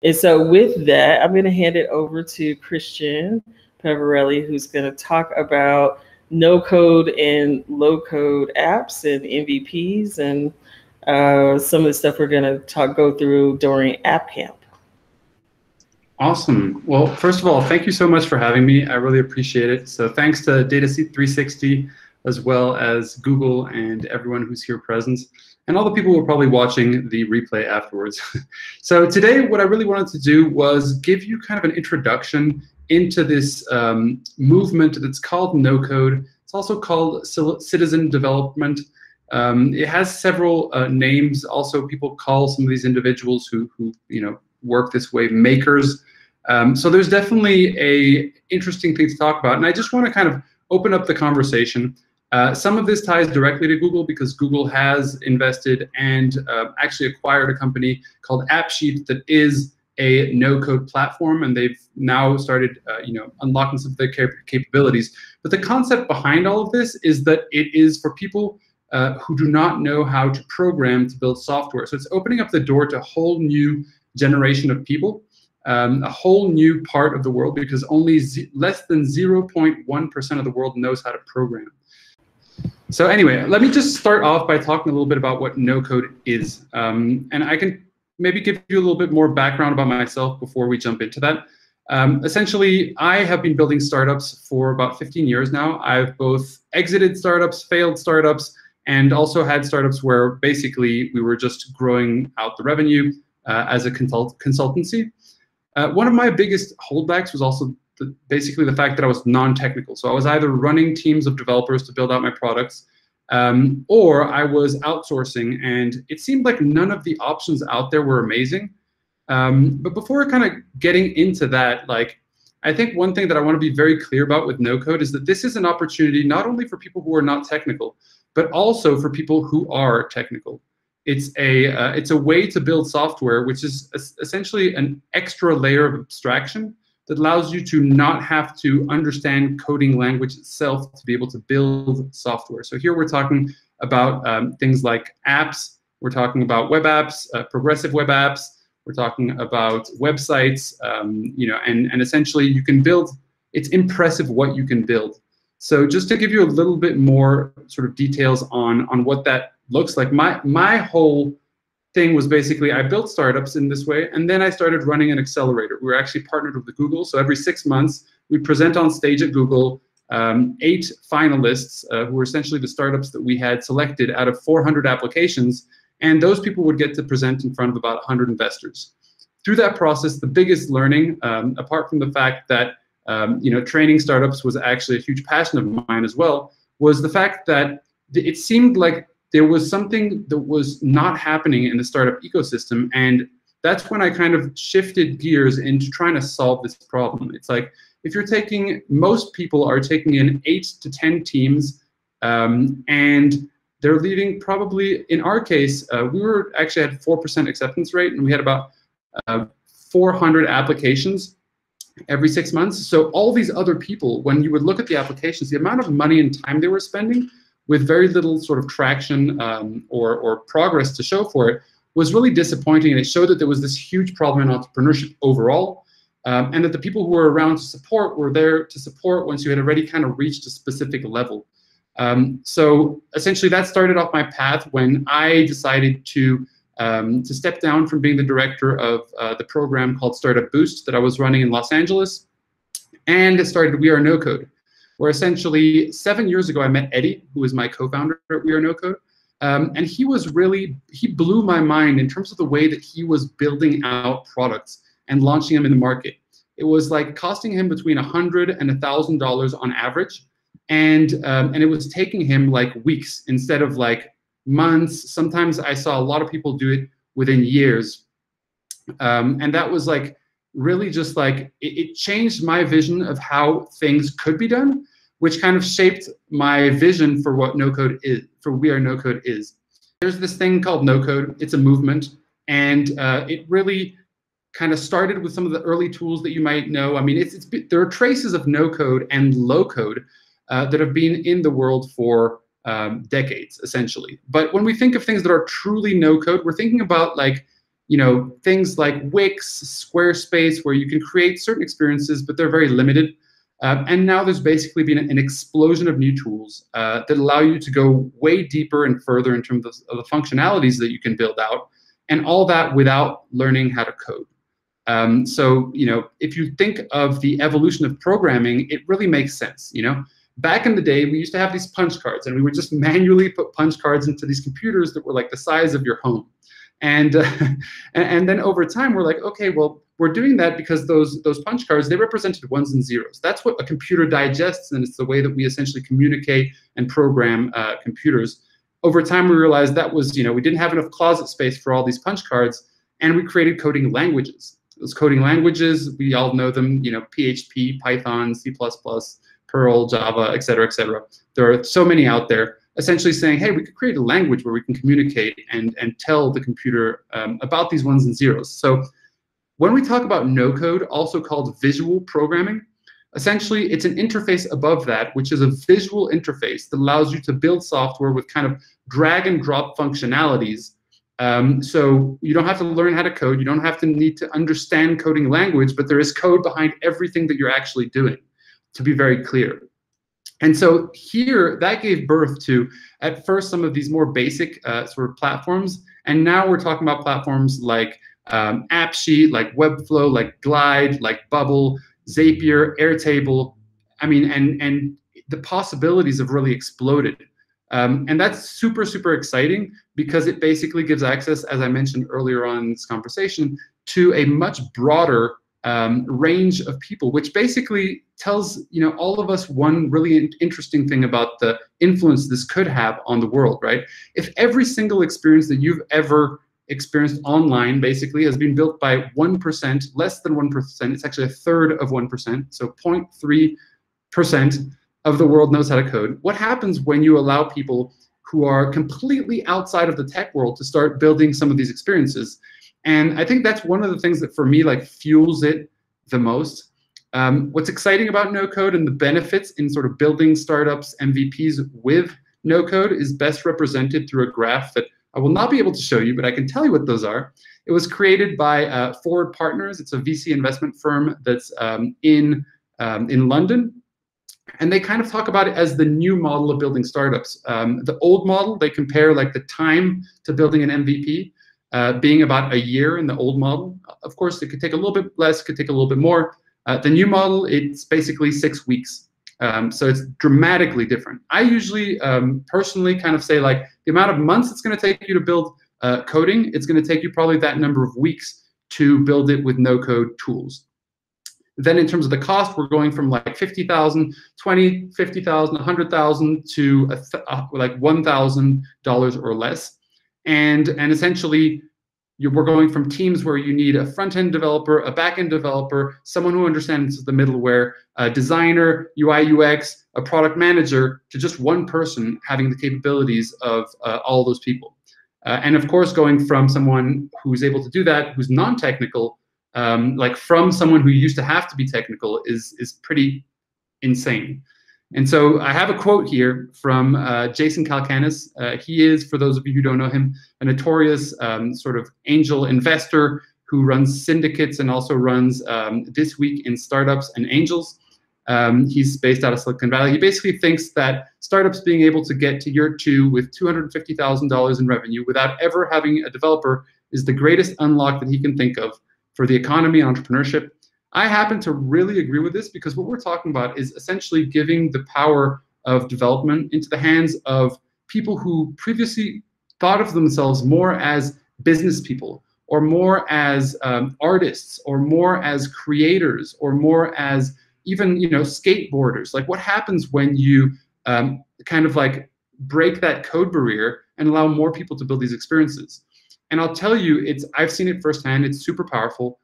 And so with that, I'm going to hand it over to Christian Peverelli, who's going to talk about no-code and low-code apps and MVPs and some of the stuff we're going to go through during App Camp. Awesome. Well, first of all, thank you so much for having me. I really appreciate it. So thanks to Data 360, as well as Google and everyone who's here present, and all the people who are probably watching the replay afterwards. So today, what I really wanted to do was give you kind of an introduction into this movement that's called no-code. It's also called citizen development. It has several names. Also, people call some of these individuals who work this way makers. So there's definitely a interesting thing to talk about, and I just want to kind of open up the conversation. Some of this ties directly to Google because Google has invested and actually acquired a company called AppSheet that is a no-code platform, and they've now started unlocking some of their capabilities. But the concept behind all of this is that it is for people who do not know how to program to build software. So it's opening up the door to a whole new generation of people, a whole new part of the world, because only less than 0.1% of the world knows how to program. So anyway, let me just start off by talking a little bit about what no-code is. And I can maybe give you a little bit more background about myself before we jump into that. Essentially, I have been building startups for about 15 years now. I've both exited startups, failed startups, and also had startups where basically we were just growing out the revenue as a consultancy. One of my biggest holdbacks was also basically the fact that I was non-technical. So I was either running teams of developers to build out my products, or I was outsourcing, and it seemed like none of the options out there were amazing. But before kind of getting into that, I think one thing that I want to be very clear about with no-code is that this is an opportunity not only for people who are not technical, but also for people who are technical. It's a way to build software, which is essentially an extra layer of abstraction that allows you to not have to understand coding language itself to be able to build software. So here we're talking about things like apps. We're talking about web apps, progressive web apps. We're talking about websites, and essentially you can build. It's impressive what you can build. So just to give you a little bit more sort of details on what that looks like, my whole thing was basically I built startups in this way, and then I started running an accelerator. We were actually partnered with Google, so every 6 months we present on stage at Google 8 finalists who were essentially the startups that we had selected out of 400 applications, and those people would get to present in front of about 100 investors. Through that process, the biggest learning, apart from the fact that training startups was actually a huge passion of mine as well, was the fact that it seemed like there was something that was not happening in the startup ecosystem, and that's when I kind of shifted gears into trying to solve this problem. It's like, if you're most people are taking in 8 to 10 teams, and they're leaving probably, in our case, we were actually at 4% acceptance rate, and we had about 400 applications every 6 months. So all these other people, when you would look at the applications, the amount of money and time they were spending with very little sort of traction or progress to show for it was really disappointing, and it showed that there was this huge problem in entrepreneurship overall, and that the people who were around to support were there to support once you had already kind of reached a specific level. So essentially that started off my path when I decided to step down from being the director of the program called Startup Boost that I was running in Los Angeles, and started WeAreNoCode, where essentially 7 years ago I met Eddie, who is my co-founder at WeAreNoCode, and he blew my mind in terms of the way that he was building out products and launching them in the market. It was like costing him between $100 and $1,000 on average, and it was taking him like weeks instead of like months. Sometimes I saw a lot of people do it within years, and that was like really just like it changed my vision of how things could be done, which kind of shaped my vision for what no-code is, for WeAreNoCode is. There's this thing called no-code. It's a movement, and it really kind of started with some of the early tools that you might know. I mean, there are traces of no-code and low-code that have been in the world for decades, essentially. But when we think of things that are truly no-code, we're thinking about like, things like Wix, Squarespace, where you can create certain experiences, but they're very limited. And now there's basically been an explosion of new tools that allow you to go way deeper and further in terms of the functionalities that you can build out, and all that without learning how to code. So if you think of the evolution of programming, it really makes sense. Back in the day, we used to have these punch cards, and we would just manually put punch cards into these computers that were like the size of your home. And and then over time, we're like, okay, well, we're doing that because those punch cards, they represented ones and zeros. That's what a computer digests, and it's the way that we essentially communicate and program computers. Over time, we realized that was, we didn't have enough closet space for all these punch cards, and we created coding languages. Those coding languages, we all know them, PHP, Python, C++, Perl, Java, et cetera, et cetera. There are so many out there, essentially saying, hey, we could create a language where we can communicate and tell the computer about these ones and zeros. So when we talk about no code, also called visual programming, essentially it's an interface above that, which is a visual interface that allows you to build software with kind of drag and drop functionalities. So you don't have to learn how to code, you don't have to need to understand coding language, but there is code behind everything that you're actually doing, to be very clear. And so here, that gave birth to, at first, some of these more basic sort of platforms. And now we're talking about platforms like AppSheet, like Webflow, like Glide, like Bubble, Zapier, Airtable. I mean, and the possibilities have really exploded. And that's super, super exciting because it basically gives access, as I mentioned earlier on in this conversation, to a much broader range of people, which basically tells all of us one really interesting thing about the influence this could have on the world, right? If every single experience that you've ever experienced online basically has been built by 1%, less than 1%, it's actually a third of 1%, so 0.3% of the world knows how to code. What happens when you allow people who are completely outside of the tech world to start building some of these experiences? And I think that's one of the things that for me fuels it the most. What's exciting about no code and the benefits in sort of building startups, MVPs with no code is best represented through a graph that I will not be able to show you, but I can tell you what those are. It was created by Forward Partners. It's a VC investment firm that's in London. And they kind of talk about it as the new model of building startups. The old model, they compare the time to building an MVP being about a year in the old model. Of course, it could take a little bit less, could take a little bit more. The new model, it's basically 6 weeks. So it's dramatically different. I usually personally kind of say the amount of months it's going to take you to build coding, it's going to take you probably that number of weeks to build it with no code tools. Then in terms of the cost, we're going from $50,000, $20,000, $50,000, $100,000 to $1,000 or less. And essentially, we're going from teams where you need a front-end developer, a back-end developer, someone who understands the middleware, a designer, UI, UX, a product manager, to just one person having the capabilities of all those people. And of course, going from someone who's able to do that, who's non-technical, from someone who used to have to be technical is pretty insane. And so I have a quote here from Jason Calacanis. He is, for those of you who don't know him, a notorious sort of angel investor who runs syndicates and also runs This Week in Startups and Angels. He's based out of Silicon Valley. He basically thinks that startups being able to get to year 2 with $250,000 in revenue without ever having a developer is the greatest unlock that he can think of for the economy and entrepreneurship. I happen to really agree with this because what we're talking about is essentially giving the power of development into the hands of people who previously thought of themselves more as business people, or more as artists, or more as creators, or more as even skateboarders. What happens when you kind of break that code barrier and allow more people to build these experiences? And I'll tell you, I've seen it firsthand. It's super powerful.